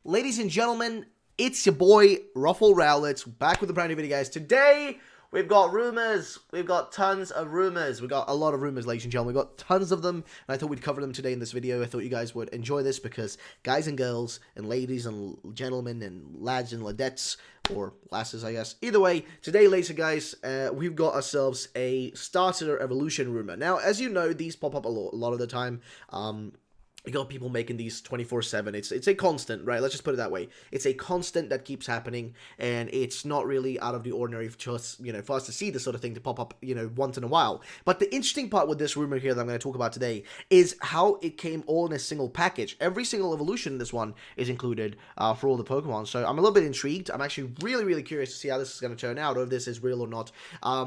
Ladies and gentlemen, it's your boy, RuffledRowlit, back with a brand new video, guys. Today, we've got rumors. We've got tons of rumors. We've got a lot of rumors, ladies and gentlemen. We've got tons of them, and I thought we'd cover them today in this video. I thought you guys would enjoy this because guys and girls, and ladies and gentlemen, and lads and ladettes, or lasses, I guess. Either way, today, ladies and guys, we've got ourselves a starter evolution rumor. Now, as you know, these pop up a lot of the time. You got people making these 24/7. It's a constant, right? Let's just put it that way. It's a constant that keeps happening, and it's not really out of the ordinary for just, for us to see this sort of thing to pop up, once in a while. But the interesting part with this rumor here that I'm going to talk about today is how it came all in a single package. Every single evolution in this one is included for all the Pokemon. So I'm a little bit intrigued. I'm actually really, really curious to see how this is going to turn out, or if this is real or not.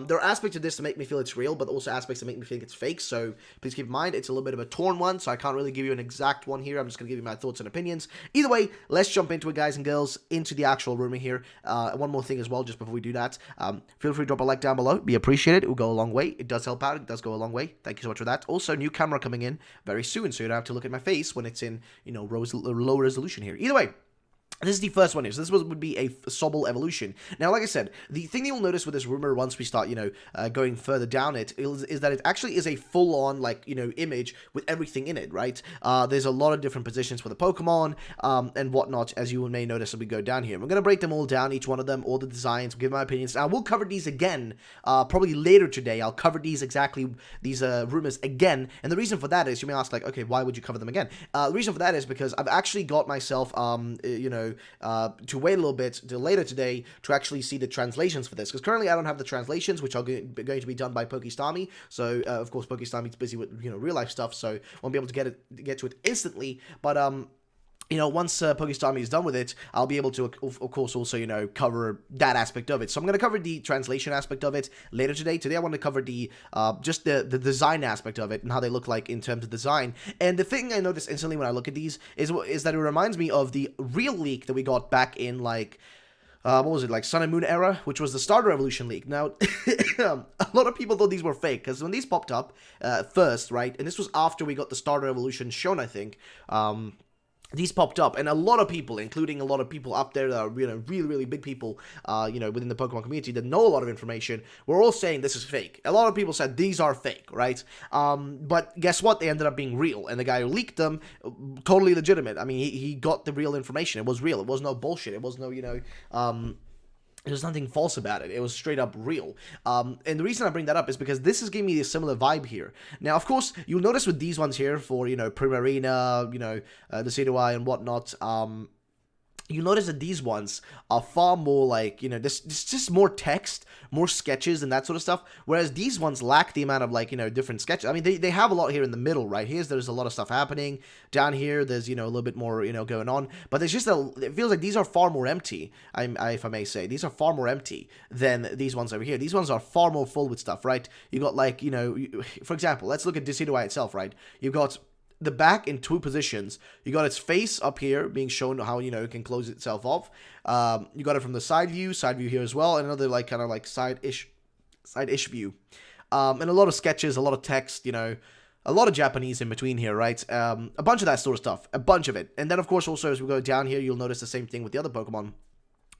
There are aspects of this to make me feel it's real, but also aspects that make me think it's fake. So please keep in mind, it's a little bit of a torn one, so I can't really give you an exact one here. I'm just going to give you my thoughts and opinions. Either way, let's jump into it, guys and girls, into the actual rumor here. One more thing as well, just before we do that, feel free to drop a like down below. Be appreciated. It will go a long way. It does help out. It does go a long way. Thank you so much for that. Also, new camera coming in very soon, so you don't have to look at my face when it's in, low resolution here. Either way, this is the first one here. So this would be a Sobble evolution. Now, like I said, the thing you'll notice with this rumor once we start, going further down it, is that it actually is a full-on, image with everything in it, right? There's a lot of different positions for the Pokemon, and whatnot, as you may notice as we go down here. We're going to break them all down, each one of them, all the designs, give my opinions. Now, we'll cover these again, probably later today. I'll cover these rumors again, and the reason for that is, you may ask, okay, why would you cover them again? The reason for that is because I've actually got myself, to wait a little bit till later today to actually see the translations for this, because currently I don't have the translations, which are going to be done by Pokestami. So of course Pokestami's busy with real life stuff, so won't be able to get to it instantly. But once Pokestami is done with it, I'll be able to, of course, also, cover that aspect of it. So I'm going to cover the translation aspect of it later today. Today I want to cover the, just the design aspect of it and how they look like in terms of design. And the thing I noticed instantly when I look at these is that it reminds me of the real leak that we got back in, what was it, Sun and Moon era, which was the Starter Evolution leak. Now, a lot of people thought these were fake, because when these popped up first, right, and this was after we got the Starter Evolution shown, I think, these popped up, and a lot of people, including a lot of people up there that are, really, really big people, within the Pokemon community that know a lot of information, were all saying this is fake. A lot of people said these are fake, right? But guess what? They ended up being real, and the guy who leaked them, totally legitimate. I mean, he got the real information. It was real. It was no bullshit. It was no, there's nothing false about it. It was straight up real. And the reason I bring that up is because this is giving me a similar vibe here. Now, of course, you'll notice with these ones here for, Primarina, the Decidueye and whatnot, you notice that these ones are far more this just more text, more sketches and that sort of stuff, whereas these ones lack the amount of different sketches. I mean, they have a lot here in the middle, right? There's a lot of stuff happening. Down here, there's, a little bit more, going on, but there's just it feels like these are far more empty, if I may say. These are far more empty than these ones over here. These ones are far more full with stuff, right? You got, for example, let's look at Decidueye itself, right? You've got the back in two positions. You got its face up here being shown how it can close itself off. You got it from the side view here as well, and another side-ish view, and a lot of sketches, a lot of text, a lot of Japanese in between here, right? A bunch of that sort of stuff, a bunch of it. And then of course also as we go down here, you'll notice the same thing with the other Pokemon,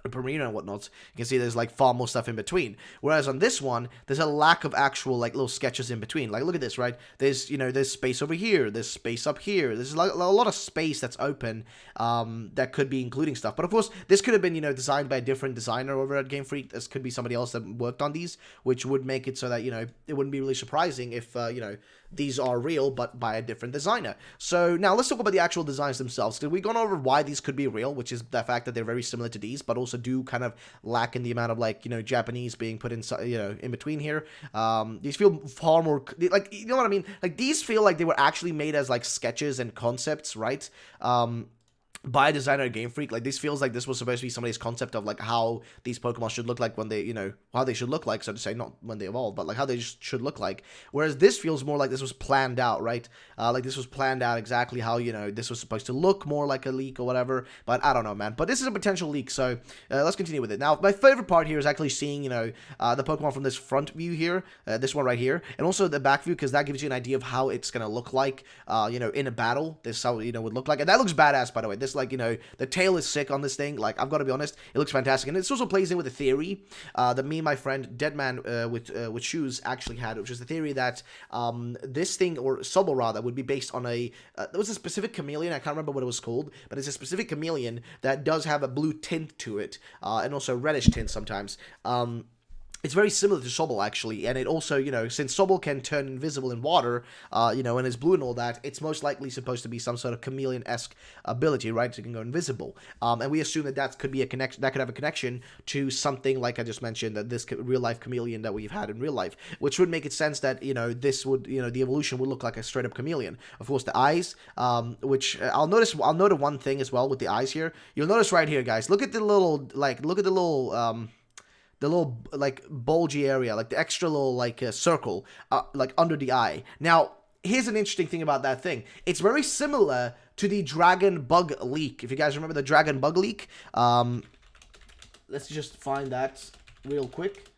Primarina and whatnot. You can see there's far more stuff in between, whereas on this one there's a lack of actual little sketches in between. Look at this, right? There's there's space over here, there's space up here, there's a lot of space that's open, that could be including stuff. But of course this could have been designed by a different designer over at Game Freak. This could be somebody else that worked on these, which would make it so that it wouldn't be really surprising if these are real but by a different designer. So now let's talk about the actual designs themselves, because we've gone over why these could be real, which is the fact that they're very similar to these, but also do kind of lack in the amount of Japanese being put inside, in between here. These feel far more you know what I mean, these feel like they were actually made as sketches and concepts, right? By a designer at Game Freak. This feels like this was supposed to be somebody's concept of how these Pokemon should look like when they, how they should look like, so to say, not when they evolve, but how they should look like. Whereas this feels more like this was planned out, right? This was planned out exactly how, this was supposed to look more like a leak or whatever, but I don't know, man. But this is a potential leak, so let's continue with it. Now, my favorite part here is actually seeing, the Pokemon from this front view here, this one right here, and also the back view, because that gives you an idea of how it's going to look like, in a battle. This is how, would look like, and that looks badass, by the way. This just like, you know, the tail is sick on this thing. Like, I've got to be honest, it looks fantastic. And it also plays in with the theory that me and my friend Deadman with Shoes actually had, which is the theory that this thing, or Sobble rather, would be based on a, there was a specific chameleon, I can't remember what it was called, but it's a specific chameleon that does have a blue tint to it, and also reddish tint sometimes. It's very similar to Sobble, actually, and it also, you know, since Sobble can turn invisible in water, you know, and is blue and all that, it's most likely supposed to be some sort of chameleon-esque ability, right? So it can go invisible. And we assume that that could be a connection, that could have a connection to something like I just mentioned, that this real-life chameleon that we've had in real life, which would make it sense that, you know, this would, you know, the evolution would look like a straight-up chameleon. Of course, the eyes, which I'll note one thing as well with the eyes here. You'll notice right here, guys, look at the little, like, the little, like, bulgy area, like the extra little, like, circle, like, under the eye. Now, here's an interesting thing about that thing. It's very similar to the dragon bug leak. If you guys remember the dragon bug leak, let's just find that real quick,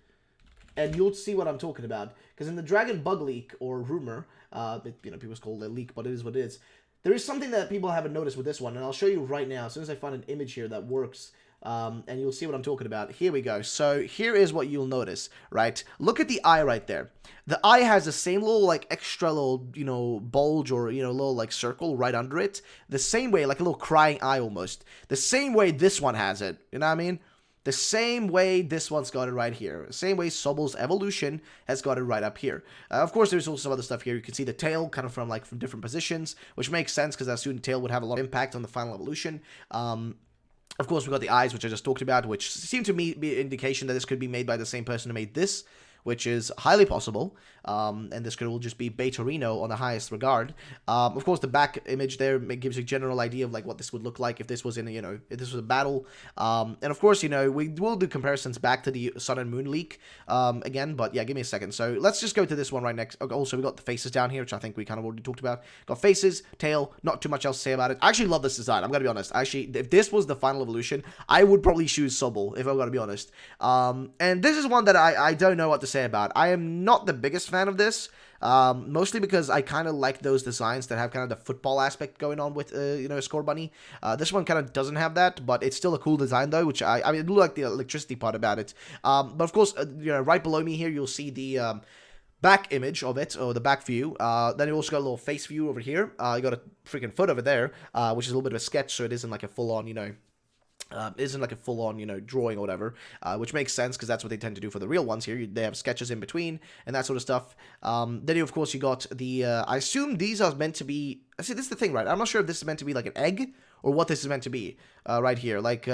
and you'll see what I'm talking about. Because in the dragon bug leak, or rumor, you know, people call it a leak, but it is what it is. There is something that people haven't noticed with this one, and I'll show you right now, as soon as I find an image here that works. And you'll see what I'm talking about. Here we go. So here is what you'll notice, right? Look at the eye right there. The eye has the same little, like, extra little, you know, bulge or, you know, little, like, circle right under it. The same way, like a little crying eye almost. The same way this one has it. You know what I mean? The same way this one's got it right here. The same way Sobble's evolution has got it right up here. Of course, there's also some other stuff here. You can see the tail kind of from different positions, which makes sense because I assume the tail would have a lot of impact on the final evolution. Of course, we've got the eyes, which I just talked about, which seem to me be an indication that this could be made by the same person who made this, which is highly possible, and this could all just be Beta-Reno on the highest regard. Of course, the back image there gives you a general idea of, like, what this would look like if this was in a, you know, if this was a battle. And of course, you know, we will do comparisons back to the Sun and Moon leak again, but yeah, give me a second. So let's just go to this one right next. Also, we got the faces down here, which I think we kind of already talked about. Got faces, tail, not too much else to say about it. I actually love this design, I'm gonna be honest. Actually, if this was the final evolution, I would probably choose Sobble, if I'm gonna be honest. And this is one that I don't know what to say about. I am not the biggest fan of this, mostly because I kind of like those designs that have kind of the football aspect going on with, you know, Scorbunny. This one kind of doesn't have that, but it's still a cool design though, which I mean, I do like the electricity part about it. But of course, you know, right below me here, you'll see the back image of it, or the back view. Then you also got a little face view over here. You got a freaking foot over there, which is a little bit of a sketch, so it isn't like a full-on, you know, isn't like a full-on, you know, drawing or whatever, which makes sense because that's what they tend to do for the real ones here. They have sketches in between and that sort of stuff. Then, of course, you got the, I assume these are meant to be, see, this is the thing, right? I'm not sure if this is meant to be like an egg or what this is meant to be right here. Like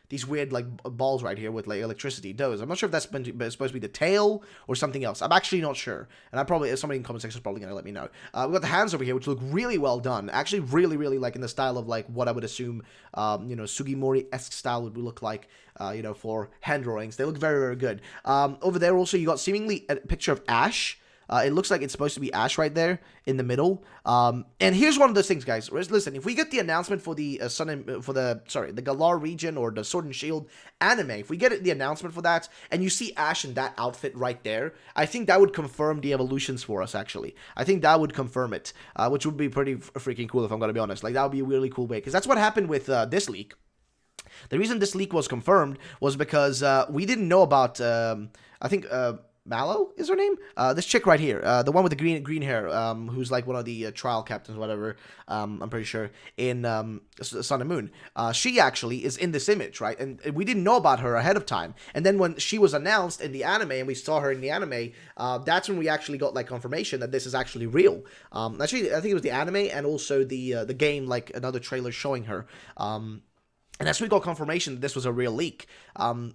these weird, like, balls right here with, like, electricity. Those. I'm not sure if that's supposed to be the tail or something else. I'm actually not sure. And I probably, somebody in the comment section is probably going to let me know. We've got the hands over here, which look really well done. Actually, really, really, like, in the style of, like, what I would assume, you know, Sugimori-esque style would look like, you know, for hand drawings. They look very, very good. Over there, also, you got seemingly a picture of Ash. It looks like it's supposed to be Ash right there in the middle. And here's one of those things, guys. Listen, if we get the announcement for the the Galar region or the Sword and Shield anime, if we get the announcement for that, and you see Ash in that outfit right there, I think that would confirm the evolutions for us, actually. I think that would confirm it, which would be pretty freaking cool, if I'm going to be honest. Like, that would be a really cool way, because that's what happened with this leak. The reason this leak was confirmed was because we didn't know about, I think, Mallow is her name? This chick right here, the one with the green hair, who's like one of the trial captains, whatever, I'm pretty sure, in Sun and Moon. She actually is in this image, right? And we didn't know about her ahead of time. And then when she was announced in the anime, and we saw her in the anime, that's when we actually got, like, confirmation that this is actually real. Actually, I think it was the anime and also the game, like, another trailer showing her. And that's when we got confirmation that this was a real leak.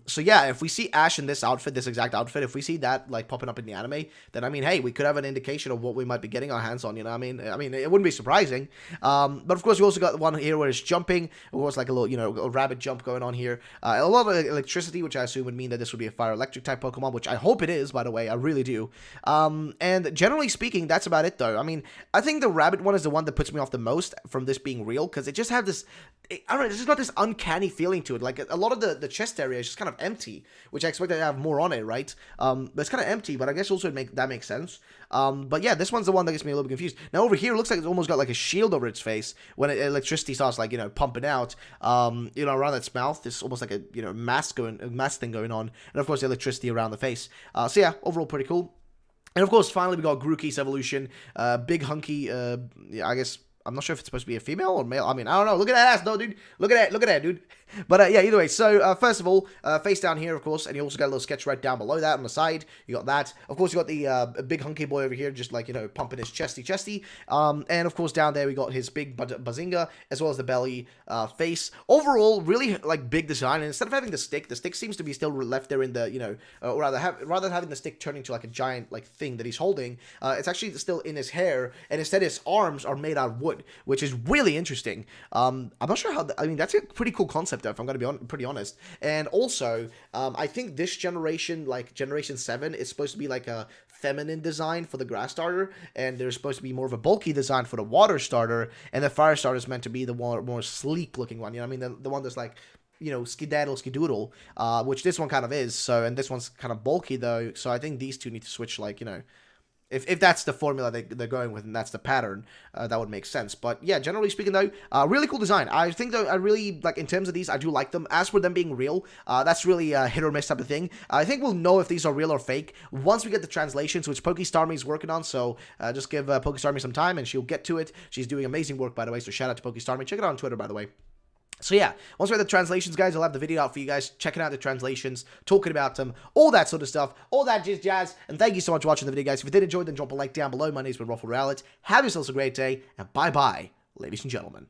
So yeah, if we see Ash in this outfit, this exact outfit, if we see that, like, popping up in the anime, then, I mean, hey, we could have an indication of what we might be getting our hands on, you know what I mean? I mean, it wouldn't be surprising. But of course, we also got one here where it's jumping. Of course, like a little, you know, a rabbit jump going on here. A lot of electricity, which I assume would mean that this would be a fire electric type Pokemon, which I hope it is, by the way. I really do. And generally speaking, that's about it, though. I mean, I think the rabbit one is the one that puts me off the most from this being real, because it just had this I don't know, it's just got this uncanny feeling to it. Like, a lot of the chest area is just kind of empty, which I expected to have more on it, right? But it's kind of empty, but I guess also that makes sense. But yeah, this one's the one that gets me a little bit confused. Now, over here, it looks like it's almost got, like, a shield over its face when electricity starts, like, pumping out, around its mouth. It's almost like a, mask thing going on. And, of course, the electricity around the face. So yeah, overall pretty cool. And, of course, finally, we got Grookey's evolution. Big, hunky, I guess... I'm not sure if it's supposed to be a female or male. I mean, I don't know. Look at that ass, though, dude. Look at that, dude. But, yeah, either way. So, first of all, face down here, of course. And you also got a little sketch right down below that on the side. You got that. Of course, you got the big hunky boy over here, just like, pumping his chesty. And, of course, down there, we got his big bazinga, as well as the belly face. Overall, really, like, big design. And instead of having the stick seems to be still left there in the, or rather than having the stick turn into, like, a giant, like, thing that he's holding, it's actually still in his hair. And instead, his arms are made out of wood, which is really interesting. I'm not sure how... I mean, that's a pretty cool concept, if I'm going to be pretty honest. And also, I think this generation, like Generation 7, is supposed to be like a feminine design for the grass starter, and there's supposed to be more of a bulky design for the water starter, and the fire starter is meant to be the more sleek-looking one. You know what I mean? The one that's like... skidoodle, which this one kind of is. So, and this one's kind of bulky, though. So I think these two need to switch, like, if that's the formula they're going with and that's the pattern, that would make sense. But yeah, generally speaking, though, really cool design. I think, though, I really, like, in terms of these, I do like them. As for them being real, that's really a hit or miss type of thing. I think we'll know if these are real or fake once we get the translations, which PokeStarmy is working on. So just give PokeStarmy some time and she'll get to it. She's doing amazing work, by the way, so shout out to PokeStarmy. Check it out on Twitter, by the way. So yeah, once we have the translations, guys, I'll have the video out for you guys, checking out the translations, talking about them, all that sort of stuff, all that jazz, and thank you so much for watching the video, guys. If you did enjoy, then drop a like down below. My name's been RuffledRowlit. Have yourselves a great day, and bye-bye, ladies and gentlemen.